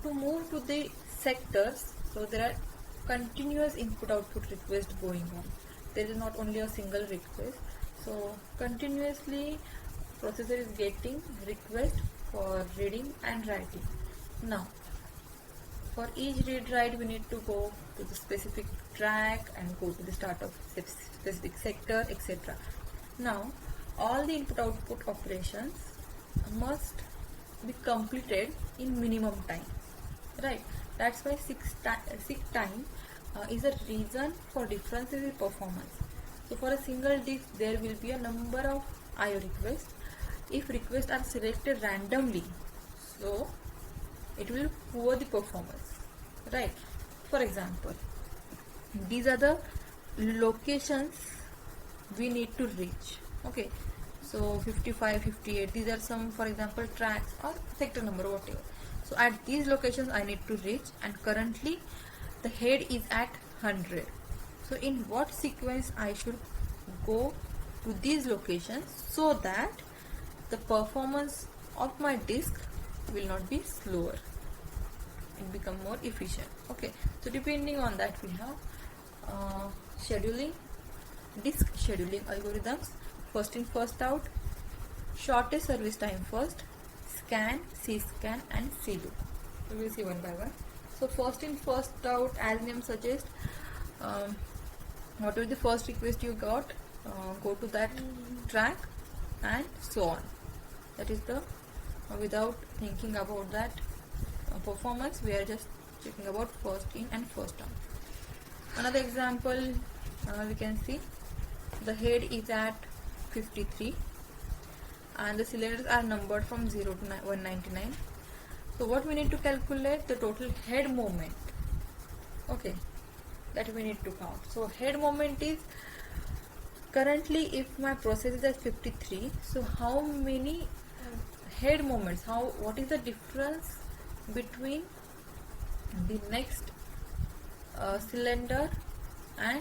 to move to the sectors, so there are continuous input output request going on. There is not only a single request, so continuously processor is getting request for reading and writing. Now for each read write we need to go to the specific track and go to the start of specific sector, etc. Now all the input output operations must be completed in minimum time, right? That's why seek time is a reason for differences in performance. So for a single disk there will be a number of IO requests. If requests are selected randomly, so it will poor the performance, right? For example, these are the locations we need to reach. Okay, so 55, 58, these are some, for example, tracks or sector number, whatever. So at these locations I need to reach, and currently the head is at 100. So in what sequence I should go to these locations so that the performance of my disk will not be slower, it become more efficient. Okay, so depending on that we have scheduling, disk scheduling algorithms, first in first out, shortest service time first, scan, cscan and cloop. We will see one by one. So first in first out, as name suggests, whatever the first request you got, go to that track and so on. That is the without thinking about that performance, we are just checking about first in and first out. Another example, we can see the head is at 53 and the cylinders are numbered from 0 to 199. So what we need to calculate? The total head moment. Okay, that we need to count. So head moment is currently, if my process is at 53, so how many head moments, what is the difference between the next cylinder and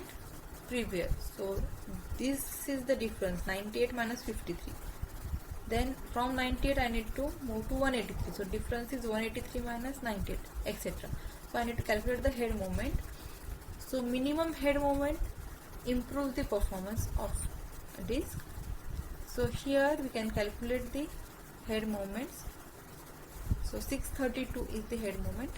previous? So this is the difference, 98 minus 53. Then from 98 I need to move to 183. So difference is 183 minus 98, etc. So I need to calculate the head moment. So minimum head moment improves the performance of a disk. So here we can calculate the head moments. So 632 is the head moment.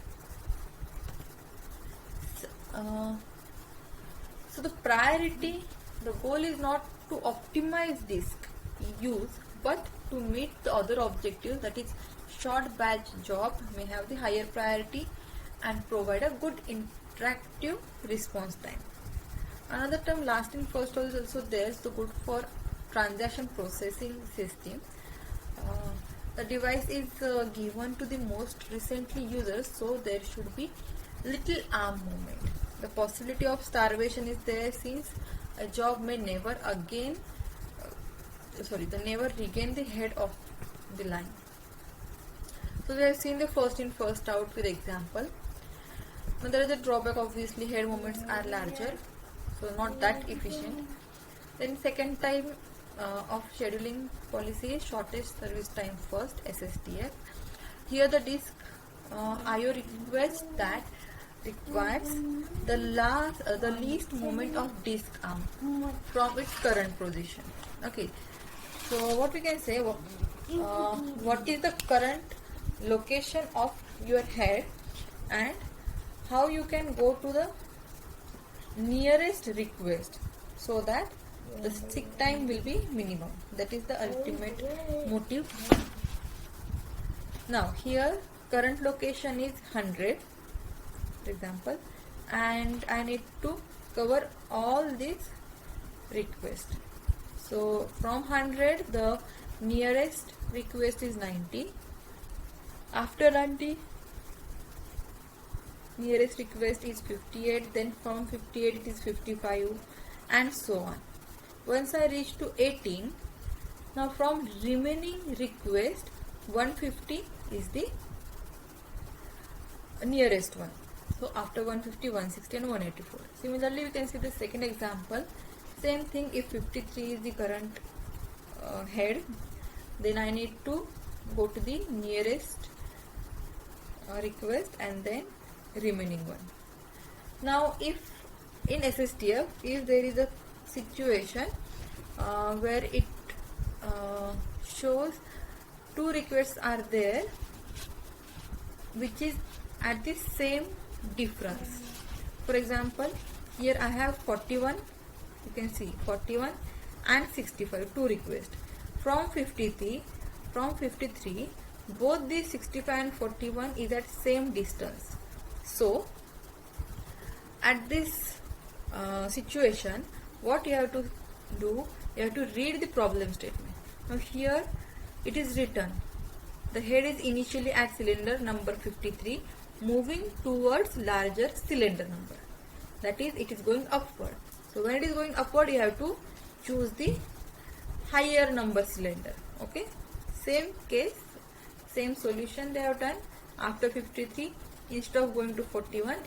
So the priority, the goal is not to optimize disk use, but to meet the other objectives, that is short batch job may have the higher priority and provide a good interactive response time. Another term, last in first out, is also there, so good for transaction processing system. The device is given to the most recently users, so there should be little arm movement. The possibility of starvation is there, since a job may never again never regain the head of the line. So we have seen the first in first out with example. Now there is a drawback, obviously head moments are larger, so not that efficient. Then second type of scheduling policy is shortest service time first, SSTF. Here the disk IO request that requires the least moment of disk arm from its current position. Okay, so what we can say, what is the current location of your head and how you can go to the nearest request so that the seek time will be minimum. That is the ultimate motive. Now here current location is 100, for example, and I need to cover all these requests. So from 100 the nearest request is 90. After 90 nearest request is 58, then from 58 it is 55 and so on. Once I reach to 18, now from remaining request 150 is the nearest one. So after 150, 160 and 184. Similarly we can see the second example. Same thing, if 53 is the current head, then I need to go to the nearest request and then remaining one. Now if in SSTF, if there is a situation where it shows two requests are there which is at the same difference. For example, here I have 41, you can see 41 and 65, two requests. From 53, both the 65 and 41 is at same distance. So at this situation, what you have to do, you have to read the problem statement. Now here it is written, the head is initially at cylinder number 53 moving towards larger cylinder number, that is it is going upward. So when it is going upward, you have to choose the higher number cylinder. Okay, same case, same solution they have done. After 53, instead of going to 41,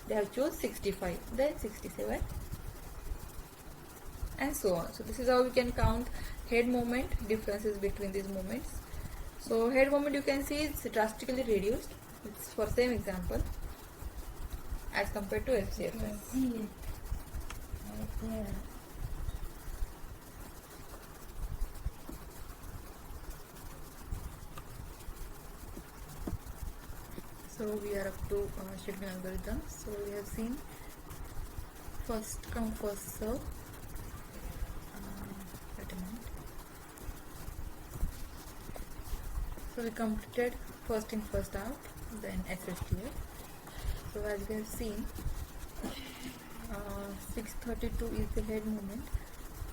they have chose 65, then 67 and so on. So this is how we can count head moment, differences between these moments. So head moment you can see it's drastically reduced. It's for same example as compared to FCFS. So we are up to scheduling algorithm. So we have seen first come first serve. Wait a minute. So we completed first in first out, then SSTF. So as we have seen, 632 is the head moment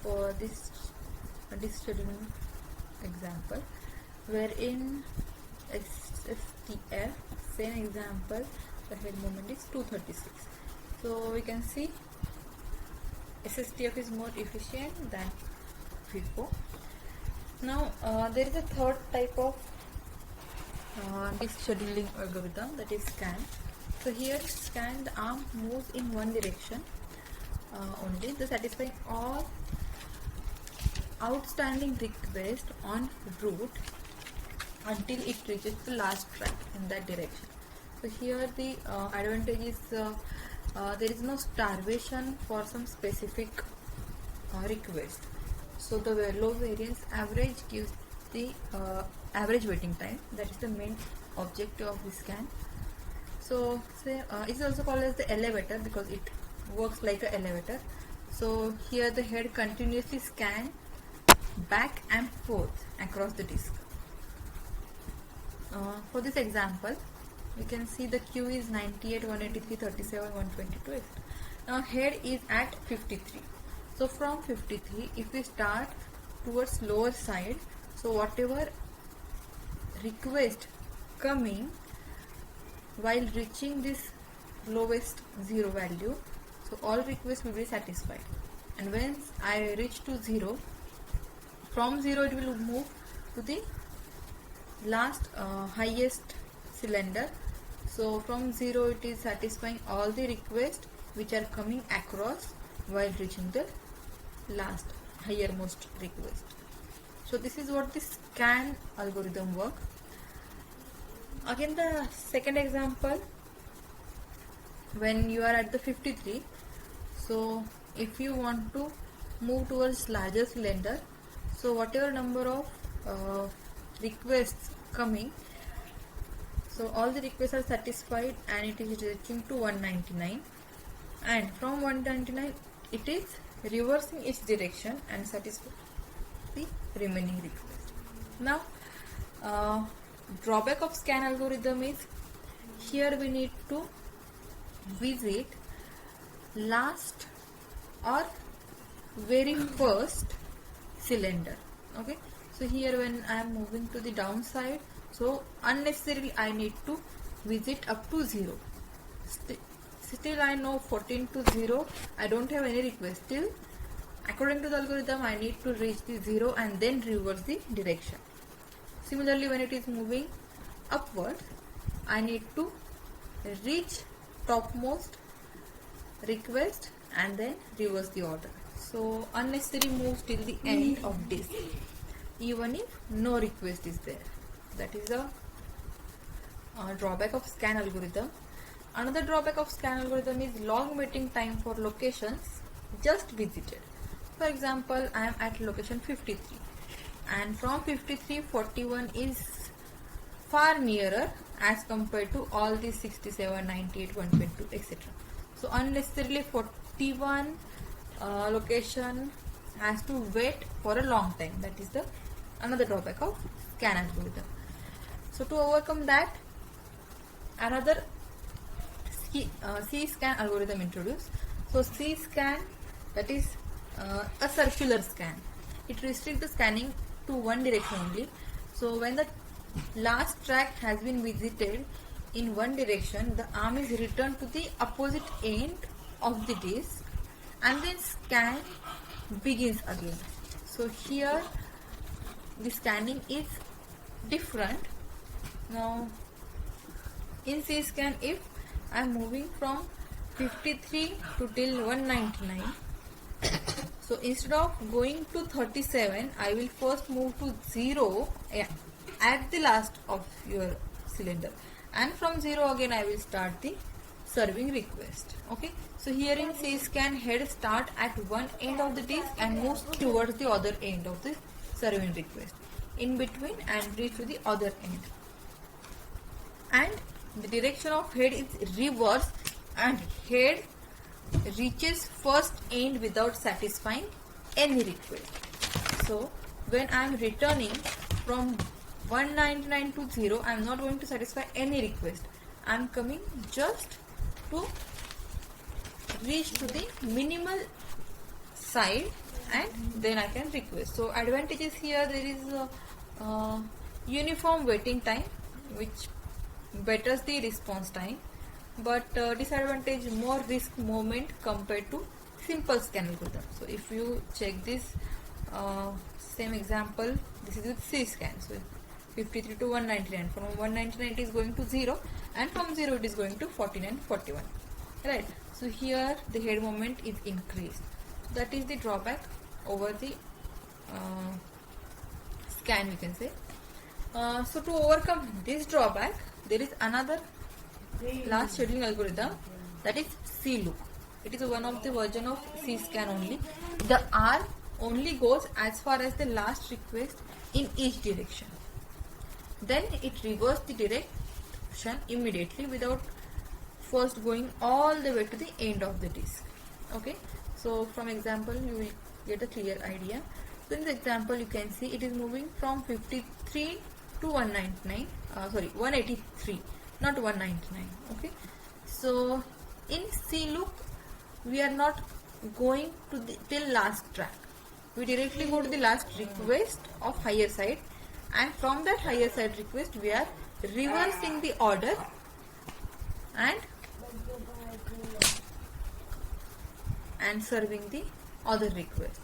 for this scheduling example, wherein SSTF, same example, the head moment is 236. So we can see SSTF is more efficient than FIFO. Now there is a third type of this scheduling algorithm, that is scan. So here scan, the arm moves in one direction only, to satisfy all outstanding requests on route until it reaches the last track in that direction. So here the advantage is there is no starvation for some specific request. So the low variance average gives the average waiting time. That is the main objective of this scan. So it's also called as the elevator because it works like an elevator. So here the head continuously scans back and forth across the disk. For this example, we can see the Q is 98, 183, 37, 122. Now head is at 53. So from 53, if we start towards lower side, so whatever request coming while reaching this lowest zero value, so all requests will be satisfied. And when I reach to 0, from 0 it will move to the last highest cylinder. So from 0 it is satisfying all the requests which are coming across while reaching the last highermost request. So this is what the scan algorithm work. Again the second example, when you are at the 53, so if you want to move towards larger cylinder, so whatever number of requests coming, so all the requests are satisfied and it is reaching to 199, and from 199 it is reversing its direction and satisfy the remaining request. Now drawback of scan algorithm is here we need to visit last or very first cylinder. Okay, so here when I am moving to the downside, so unnecessarily I need to visit up to 0. Still I know 14 to 0 I don't have any request. Still according to the algorithm I need to reach the 0 and then reverse the direction. Similarly when it is moving upward, I need to reach topmost request and then reverse the order. So unnecessary moves till the end of disk even if no request is there. That is a drawback of scan algorithm. Another drawback of scan algorithm is long waiting time for locations just visited. For example, I am at location 53 and from 53 41 is far nearer as compared to all these 67, 98, 122, etc. So unnecessarily 41 location has to wait for a long time. That is the another drawback of scan algorithm. So to overcome that, another C-scan algorithm introduced. So C-scan, that is a circular scan. It restricts the scanning to one direction only. So when the last track has been visited in one direction, the arm is returned to the opposite end of the disc and then scan begins again. So here the scanning is different. Now in C-scan, if I am moving from 53 to till 199, so instead of going to 37, I will first move to 0 at the last of your cylinder, and from 0 again I will start the serving request. Okay, so here in C-scan, head start at one end of the disc and moves towards the other end of the serving request in between and reach to the other end, and the direction of head is reverse and head reaches first end without satisfying any request. So when I am returning from 199 to 0, I am not going to satisfy any request. I am coming just to reach to the minimal side and then I can request. So advantages here, there is a uniform waiting time which betters the response time, but disadvantage, more risk movement compared to simple scan algorithm. So if you check this same example, this is with C-scan. So 53 to 199, from 199 it is going to 0 and from 0 it is going to 49, 41, right? So here the head movement is increased. That is the drawback over the scan, we can say. So to overcome this drawback, there is another last scheduling algorithm, that is C-look. It is one of the version of C-scan only. The R only goes as far as the last request in each direction. Then it reverses the direction immediately without first going all the way to the end of the disk. Okay, so from example you will get a clear idea. So in the example you can see it is moving from 53 to 199, 183, not 199. Okay, so in C-look we are not going to the till last track. We directly go to the last request of higher side, and from that higher side request we are reversing the order and serving the other request.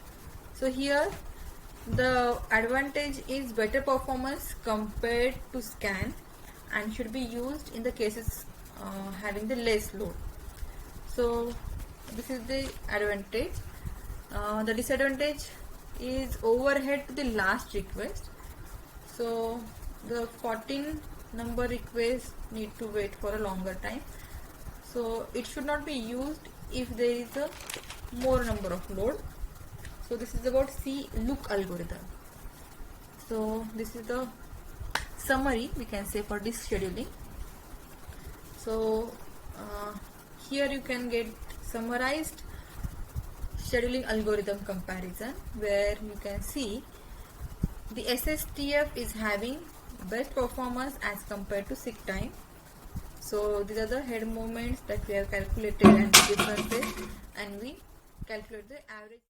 So here the advantage is better performance compared to scan and should be used in the cases having the less load. So this is the advantage. The disadvantage is overhead to the last request. So the 14 number request need to wait for a longer time. So it should not be used if there is a more number of load. So this is about C-look algorithm. So this is the summary, we can say, for this scheduling. So here you can get summarized scheduling algorithm comparison, where you can see the SSTF is having best performance as compared to seek time. So these are the head movements that we have calculated and the differences, and we calculate the average.